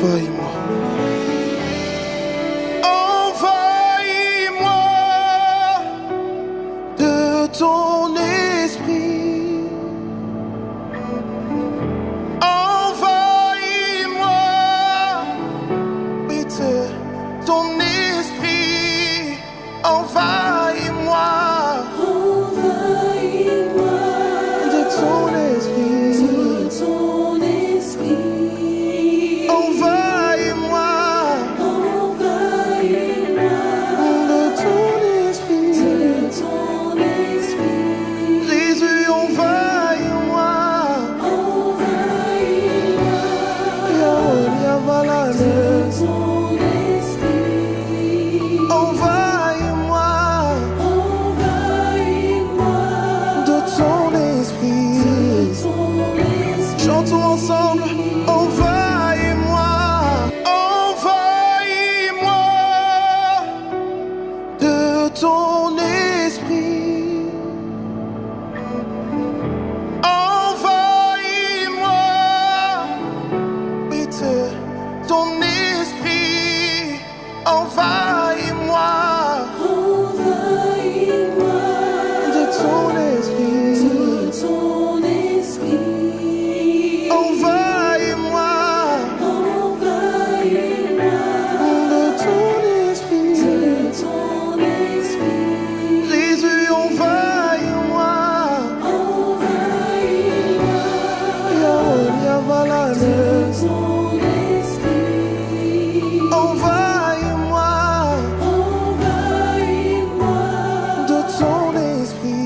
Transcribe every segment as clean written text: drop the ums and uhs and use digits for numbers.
envahis-moi. Envahis-moi de ton esprit. Envahis-moi, oui, de ton esprit. Envahis-moi. Envahis-moi de ton esprit. Envahis-moi. Envahis-moi de ton esprit. Jésus, envahis-moi. Envahis-moi Yaonia Valade. ton esprit. Envahis-moi Envahis-moi de ton esprit. Chantons ensemble. Envahis-moi. Envahis-moi de ton esprit. Envahis-moi, oui, de ton esprit. Envahis-moi Envahis-moi de ton esprit. Envahis-moi de ton esprit. Jésus, envahis-moi. Yaonia Valade. Envahis-moi de ton esprit.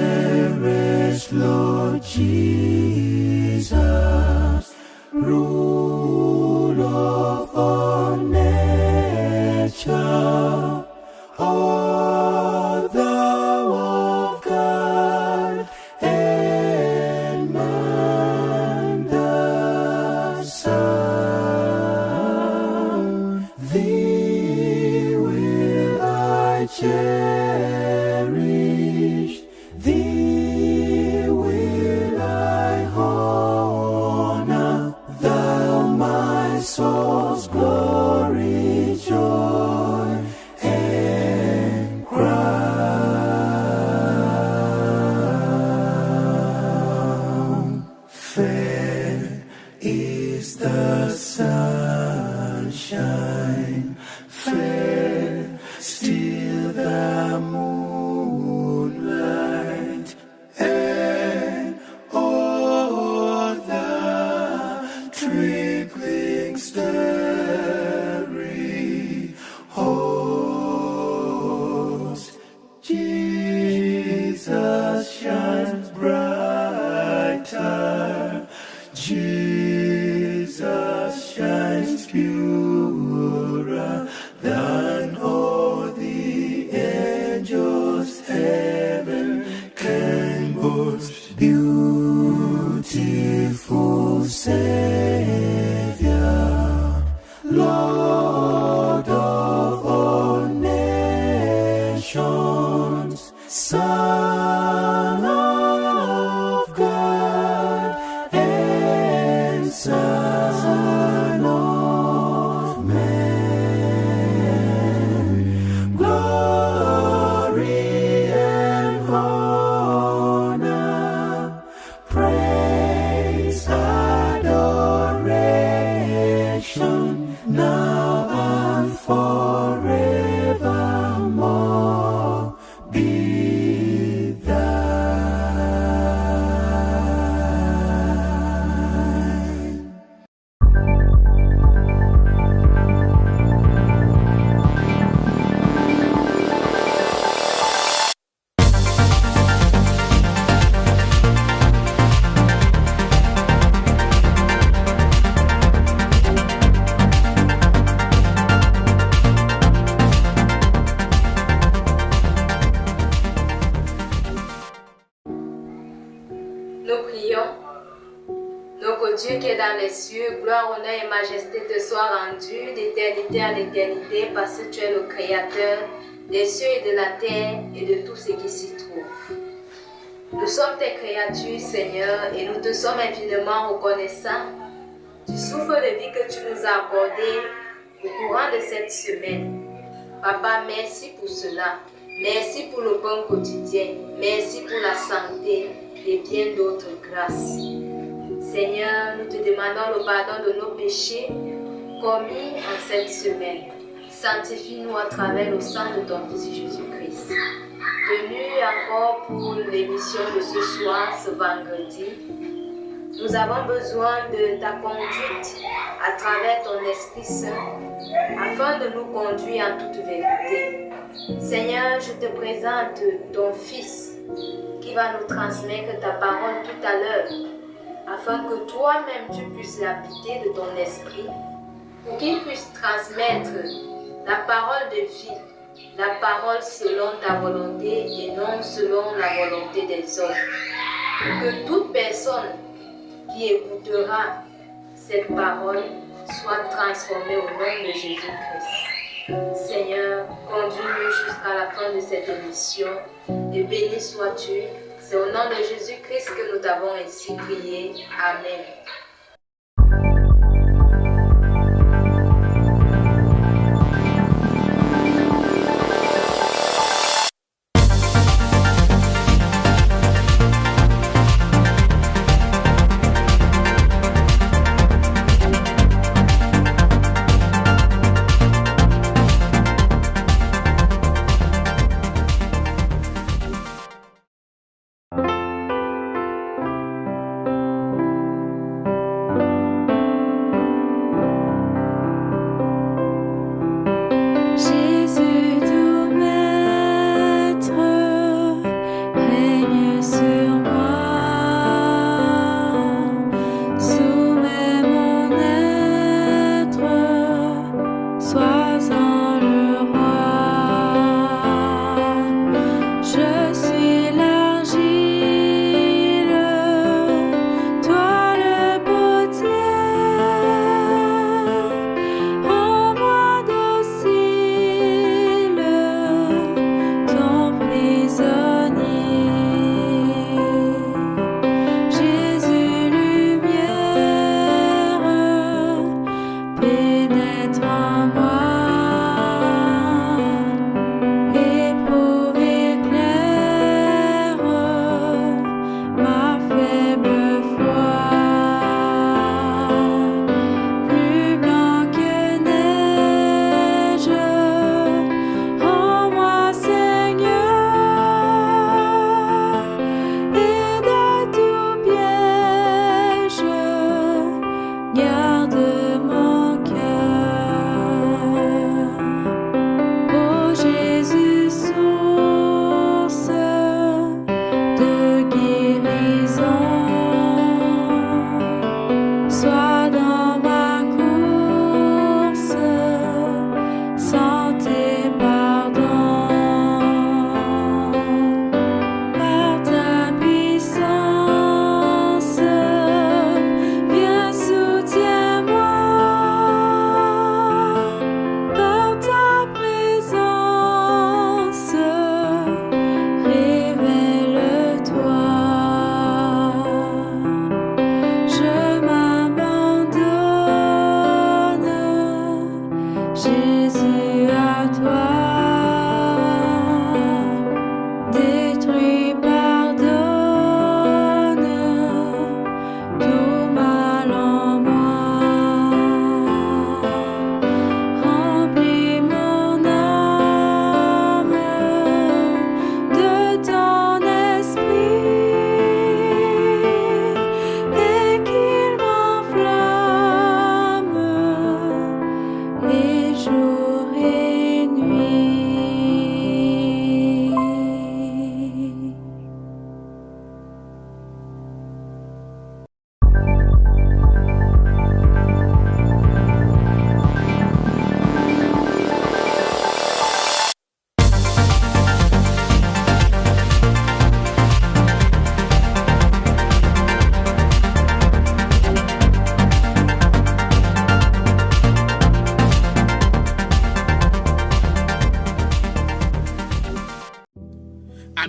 Fairest Lord Jesus, rule of all nature, all thou of God and man the Son, thee will I cherish, thee will I honor, thou my soul's glory, joy, and crown. Fair is the sunshine, fair still the moonlight, and all the twinkling starry hosts. Jesus shines brighter, Jesus shines purer than all the angels heaven can boast. Beautiful Savior, Lord of all nations, Son of God and Son of Man. Dieu, gloire, honneur et majesté te soient rendus d'éternité en éternité parce que tu es le Créateur des cieux et de la terre et de tout ce qui s'y trouve. Nous sommes tes créatures, Seigneur, et nous te sommes infiniment reconnaissants du souffle de vie que tu nous as accordé au courant de cette semaine. Papa, merci pour cela. Merci pour le pain quotidien. Merci pour la santé et bien d'autres grâces. Seigneur, nous te demandons le pardon de nos péchés commis en cette semaine. Sanctifie-nous à travers le sang de ton Fils Jésus-Christ. Venu encore pour l'émission de ce soir, ce vendredi, nous avons besoin de ta conduite à travers ton Esprit Saint afin de nous conduire en toute vérité. Seigneur, je te présente ton Fils qui va nous transmettre ta parole tout à l'heure afin que toi-même tu puisses l'habiter de ton esprit pour qu'il puisse transmettre la parole de vie, la parole selon ta volonté et non selon la volonté des hommes. Pour que toute personne qui écoutera cette parole soit transformée au nom de Jésus-Christ. Seigneur, conduis-nous jusqu'à la fin de cette émission et béni sois-tu. C'est au nom de Jésus-Christ que nous t'avons ainsi prié. Amen.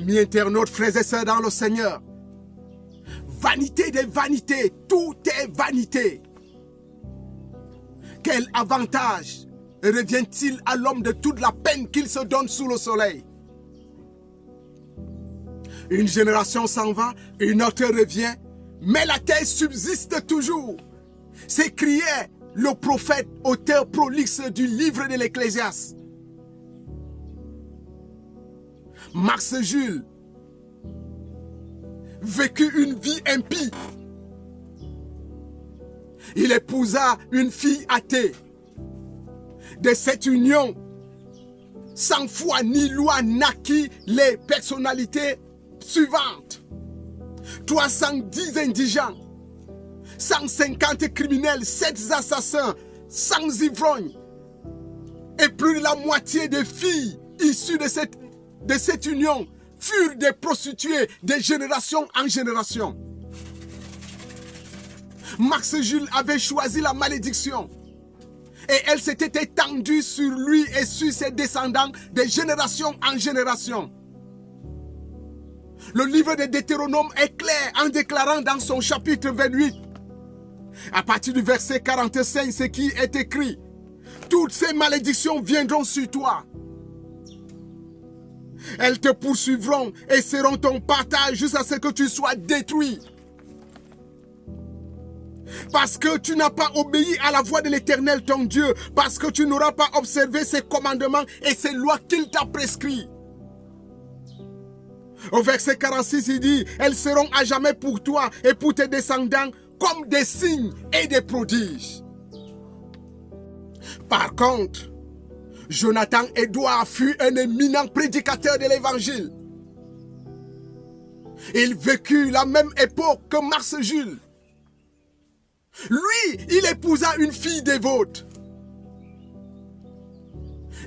Amis internautes, frères et sœurs dans le Seigneur, vanité des vanités, tout est vanité. Quel avantage revient-il à l'homme de toute la peine qu'il se donne sous le soleil? Une génération s'en va, une autre revient, mais la terre subsiste toujours. S'écriait le prophète, auteur prolixe du livre de l'Ecclésiaste. Max Jules vécut une vie impie. Il épousa une fille athée. De cette union, sans foi ni loi, naquit les personnalités suivantes. 310 indigents, 150 criminels, 7 assassins, 100 ivrognes et plus de la moitié des filles issues de cette union furent des prostituées de génération en génération. Max Jules avait choisi la malédiction et elle s'était étendue sur lui et sur ses descendants de génération en génération. Le livre de Deutéronome est clair en déclarant dans son chapitre 28, à partir du verset 45, ce qui est écrit: toutes ces malédictions viendront sur toi. Elles te poursuivront et seront ton partage jusqu'à ce que tu sois détruit. Parce que tu n'as pas obéi à la voix de l'Éternel ton Dieu, parce que tu n'auras pas observé ses commandements et ses lois qu'il t'a prescrits. Au verset 46, il dit: elles seront à jamais pour toi et pour tes descendants comme des signes et des prodiges. Par contre, Jonathan Edouard fut un éminent prédicateur de l'Évangile. Il vécut la même époque que Max Jules. Lui, il épousa une fille dévote.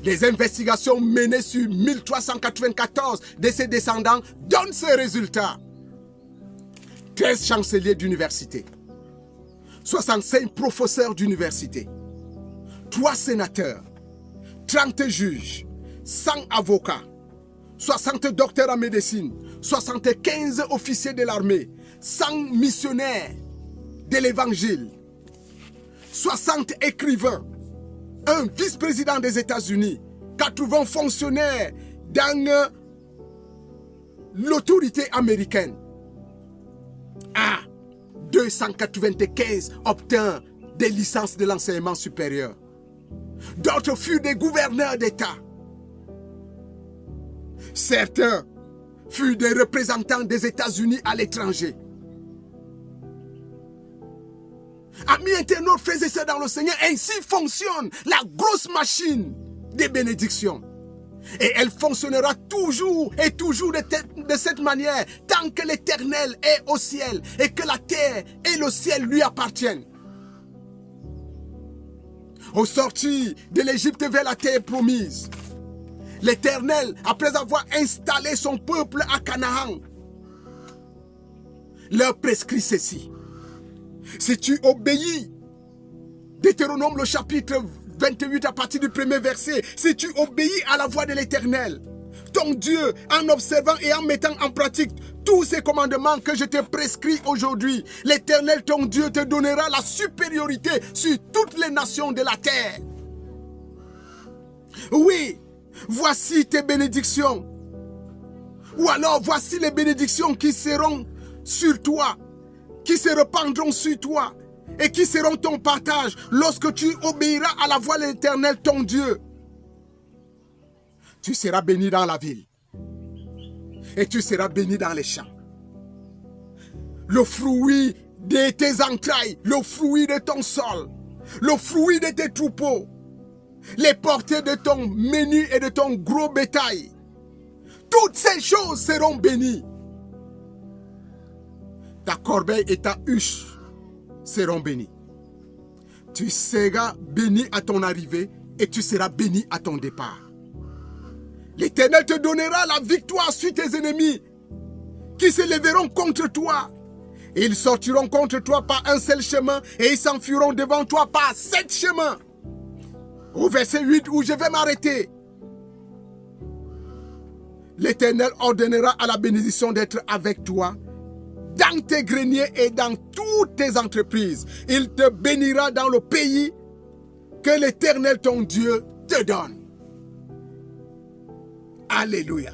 Les investigations menées sur 1394 de ses descendants donnent ce résultat. 13 chanceliers d'université, 65 professeurs d'université, 3 sénateurs, 30 juges, 100 avocats, 60 docteurs en médecine, 75 officiers de l'armée, 100 missionnaires de l'évangile, 60 écrivains, un vice-président des États-Unis, 80 fonctionnaires dans l'autorité américaine. 295 obtinrent des licences de l'enseignement supérieur. D'autres furent des gouverneurs d'État. Certains furent des représentants des États-Unis à l'étranger. Amis internautes, frères et sœurs dans le Seigneur, ainsi fonctionne la grosse machine des bénédictions. Et elle fonctionnera toujours et toujours de cette manière tant que l'Éternel est au ciel et que la terre et le ciel lui appartiennent. Au sortir de l'Égypte vers la terre promise, l'Éternel, après avoir installé son peuple à Canaan, leur prescrit ceci: si tu obéis, Deutéronome le chapitre 28 à partir du premier verset, si tu obéis à la voix de l'Éternel, ton Dieu, en observant et en mettant en pratique tous ces commandements que je te prescris aujourd'hui, l'Éternel ton Dieu te donnera la supériorité sur toutes les nations de la terre. Oui, voici tes bénédictions. Ou alors voici les bénédictions qui seront sur toi, qui se répandront sur toi et qui seront ton partage lorsque tu obéiras à la voix de l'Éternel ton Dieu. Tu seras béni dans la ville et tu seras béni dans les champs. Le fruit de tes entrailles, le fruit de ton sol, le fruit de tes troupeaux, les portées de ton menu et de ton gros bétail, toutes ces choses seront bénies. Ta corbeille et ta huche seront bénies. Tu seras béni à ton arrivée et tu seras béni à ton départ. L'Éternel te donnera la victoire sur tes ennemis qui se lèveront contre toi. Ils sortiront contre toi par un seul chemin et ils s'enfuiront devant toi par 7 chemins. Au verset 8 où je vais m'arrêter. l'Éternel ordonnera à la bénédiction d'être avec toi dans tes greniers et dans toutes tes entreprises. Il te bénira dans le pays que l'Éternel ton Dieu te donne. Alléluia.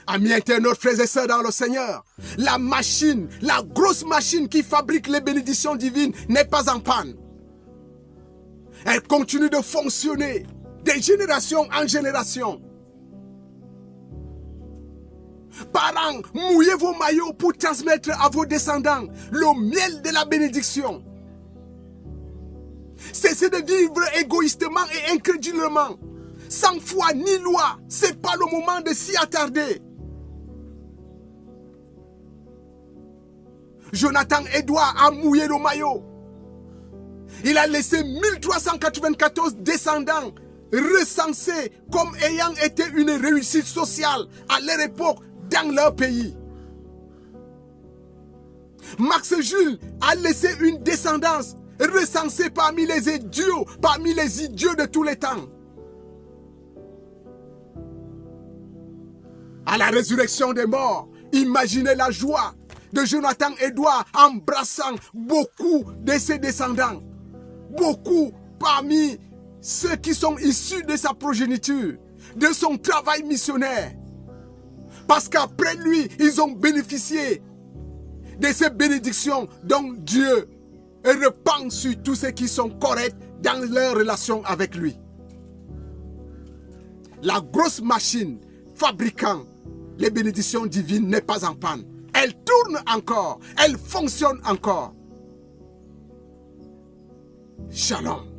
Amis internautes, frères et sœurs dans le Seigneur, la machine, la grosse machine qui fabrique les bénédictions divines n'est pas en panne. Elle continue de fonctionner de génération en génération. Parents, mouillez vos maillots pour transmettre à vos descendants le miel de la bénédiction. Cessez de vivre égoïstement et incrédulement, sans foi ni loi. Ce n'est pas le moment de s'y attarder. Jonathan Edouard a mouillé le maillot. Il a laissé 1394 descendants recensés comme ayant été une réussite sociale à leur époque dans leur pays. Max Jules a laissé une descendance recensée parmi les idiots de tous les temps. À la résurrection des morts, imaginez la joie de Jonathan Edouard embrassant beaucoup de ses descendants. Beaucoup parmi ceux qui sont issus de sa progéniture, de son travail missionnaire. Parce qu'après lui, ils ont bénéficié de ces bénédictions dont Dieu répand sur tous ceux qui sont corrects dans leur relation avec lui. La grosse machine fabriquant les bénédictions divines n'est pas en panne. Elle tourne encore, elle fonctionne encore. Shalom.